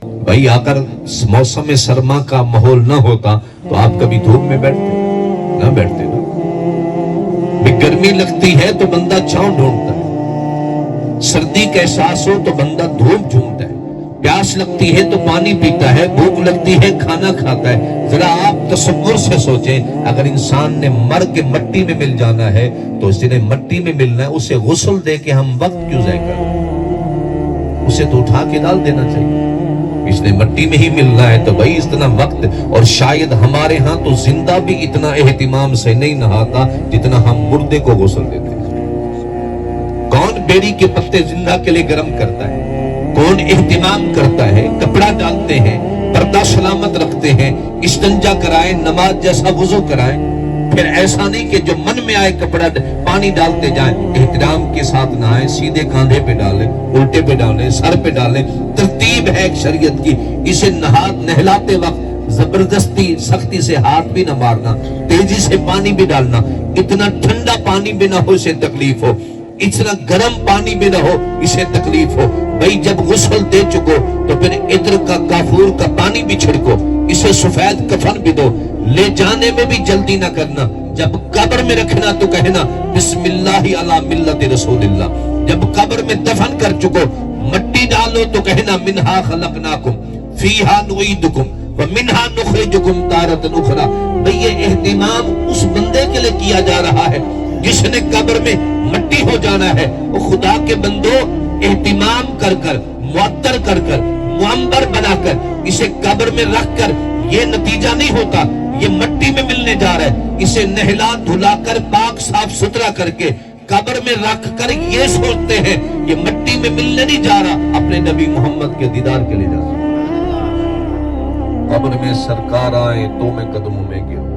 भाई अगर मौसम सरमा का माहौल ना होता तो आप कभी धूप में बैठते ना गर्मी लगती है तो बंदा छांव ढूंढता है, सर्दी का एहसास हो तो बंदा धूप ढूंढता है, प्यास लगती है तो पानी पीता है, भूख लगती है खाना खाता है। जरा आप तसव्वुर से सोचें, अगर इंसान ने मर के मट्टी में मिल जाना है तो जिन्हें मट्टी में मिलना है उसे गुस्ल दे के हम वक्त क्यों ज़ाया करें? उसे तो उठा के डाल देना चाहिए। इसने मट्टी में ही मिलना है तो भाई इतना वक्त, और शायद हमारे यहाँ तो जिंदा भी इतना एहतिमाम से नहीं नहाता जितना हम मुर्दे को गुस्ल देते हैं। कौन बेरी के पत्ते जिंदा के लिए गर्म करता है, कौन एहतिमाम करता है, कपड़ा डालते हैं, पर्दा सलामत रखते हैं, इस्तिंजा कराएं, नमाज जैसा वुजू कराएं। फिर ऐसा नहीं कि जो मन में आए कपड़ा पानी डालते जाएं, एहतराम के साथ नहाएं, सीधे कांधे पे डालें, उल्टे पे डालें, सर पे डालें। तरतीब है एक शरीयत की। इसे नहलाते वक्त जबरदस्ती सख्ती से हाथ भी न मारना, तेजी से पानी भी डालना, इतना ठंडा पानी भी ना हो इसे तकलीफ हो, इतना गर्म पानी भी ना हो इसे तकलीफ हो। भाई जब गुस्ल दे चुको तो फिर इत्र का काफूर का पानी भी छिड़को, इसे सफेद कफन भी दो, ले जाने में भी जल्दी ना करना। जब कब्र में रखना तो कहना बिस्मिल्लाहि अला मिल्लति रसूलिल्लाह। जब कब्र में दफन कर चुको मट्टी डालो तो कहना मिन्हा खलकनाकुम फीहा नुईदुकुम व मिन्हा नुखरिजुकुम तारतन उखरा। भाई ये एहतिमाम उस बंदे के लिए किया जा रहा है जिसने कब्र में मट्टी हो जाना है। वो खुदा के बंदो एहतिमाम कर कर, मुअत्तर कर कर, मुअम्बर बनाकर इसे कब्र में रख कर ये नतीजा नहीं होता ये मट्टी में मिलने जा रहा है। इसे नहला धुलाकर पाक साफ सुथरा करके कब्र में रख कर ये सोचते हैं ये मट्टी में मिलने नहीं जा रहा, अपने नबी मोहम्मद के दीदार के लिए जा रहा। कब्र में सरकार आए तो मैं कदमों में गिरूं,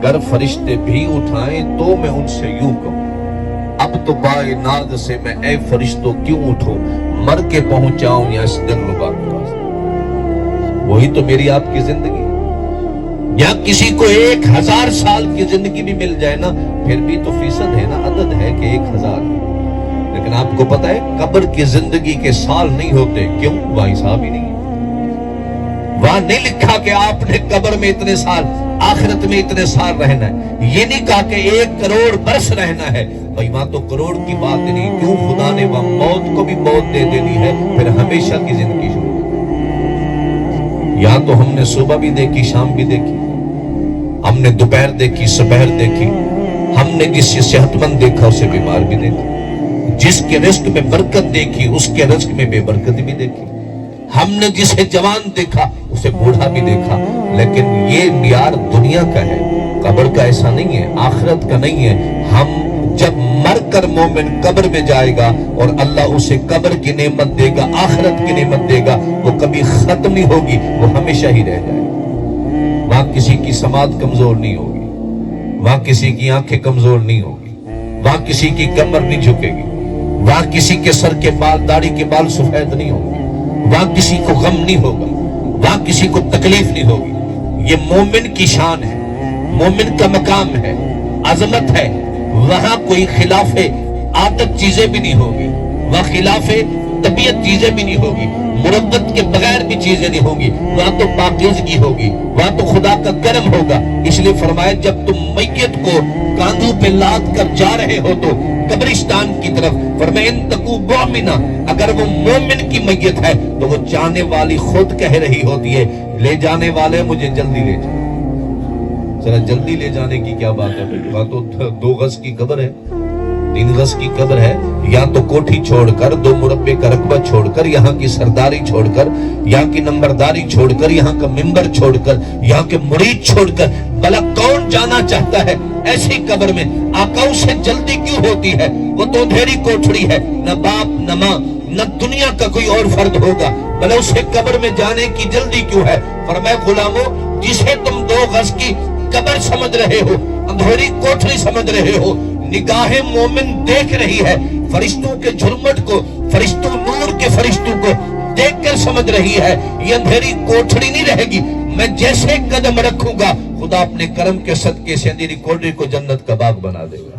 गर फरिश्ते भी उठाएं तो मैं उनसे यूं कहूं, अब तो बाए नाद से मैं ऐ फरिश्तों क्यों उठूं, मर के पहुंचाऊं या इस दिलरुबा के पास। वही तो मेरी आपकी जिंदगी। या किसी को 1000 साल की जिंदगी भी मिल जाए ना, फिर भी तो फीसद है ना, अदद है कि 1000। लेकिन आपको पता है कब्र की जिंदगी के साल नहीं होते। क्यों? वहाँ हिसाब ही नहीं है। वहां नहीं लिखा कि आपने कब्र में इतने साल, आखिरत में इतने साल रहना है। ये नहीं कहा कि 1 करोड़ बरस रहना है। भाई वहां तो करोड़ की बात नहीं। क्यों? खुदा ने वहां मौत को भी मौत दे देनी है, फिर हमेशा की जिंदगी शुरू। यहाँ तो हमने सुबह भी देखी, शाम भी देखी, हमने दोपहर देखी, सुबह देखी, हमने जिसे सेहतमंद देखा उसे बीमार भी देखा, जिसके रिस्क में बरकत देखी उसके रिस्क में बेबरकत भी देखी, हमने जिसे जवान देखा उसे बूढ़ा भी देखा। लेकिन ये मियार दुनिया का है, कब्र का ऐसा नहीं है, आखिरत का नहीं है। हम जब मर कर मोमिन कब्र में जाएगा और अल्लाह उसे कब्र की नेमत देगा, आखिरत की नेमत देगा, वो कभी खत्म नहीं होगी, वो हमेशा ही रह जाएगी। वहां किसी की समात कमजोर नहीं होगी, वहां किसी की आंखें कमजोर नहीं होगी, वहां किसी की कमर नहीं झुकेगी, वहां किसी के सर के बाल, दाढ़ी के बाल सफेद नहीं होंगे, वहां किसी को गम नहीं होगा, वहां किसी को तकलीफ नहीं होगी। ये मोमिन की शान है, मोमिन का मकाम है, अजमत है। वहां कोई खिलाफे आदत चीजें भी नहीं होगी, वहां खिलाफे तबीयत चीजें भी नहीं होगी, मुरब्बत के बगैर भी चीजें नहीं होगी। वहां तो पाकीज़गी होगी, वहां तो खुदा का करम होगा। इसलिए फरमाया जब तुम मैयत को कांधों पे लाद कर जा रहे हो तो कब्रिस्तान की तरफ, फरमाया इन तकू मुमिना, अगर वो मोमिन की मैयत है तो वो जाने वाली खुद कह रही होती है ले जाने वाले मुझे जल्दी ले जाओ। जरा जल्दी ले जाने की क्या बात है? वहां तो 2 गज की कब्र है, 3 गज की कब्र है। या तो कोठी छोड़कर, 2 मुरब्बे का रकबा छोड़कर, यहाँ की सरदारी छोड़कर, यहाँ की नंबरदारी छोड़कर, यहाँ का मिंबर छोड़कर, यहाँ के मुरीद छोड़कर, भला कौन जाना चाहता है ऐसी कब्र में? आका उसे जल्दी क्यों होती है? वो तो अंधेरी कोठड़ी है, न बाप न माँ न दुनिया का कोई और फर्द होगा, भला उसे कब्र में जाने की जल्दी क्यों है? फरमाया गुलामो, जिसे तुम 2 गज की कब्र समझ रहे हो, अंधेरी कोठरी समझ रहे हो, निगाहे मोमिन देख रही है, फरिश्तों के झुरमट को, फरिश्तों नूर के फरिश्तों को देखकर समझ रही है ये अंधेरी कोठड़ी नहीं रहेगी। मैं जैसे कदम रखूंगा खुदा अपने करम के सदके से अंधेरी कोठरी को जन्नत का बाग बना देगा।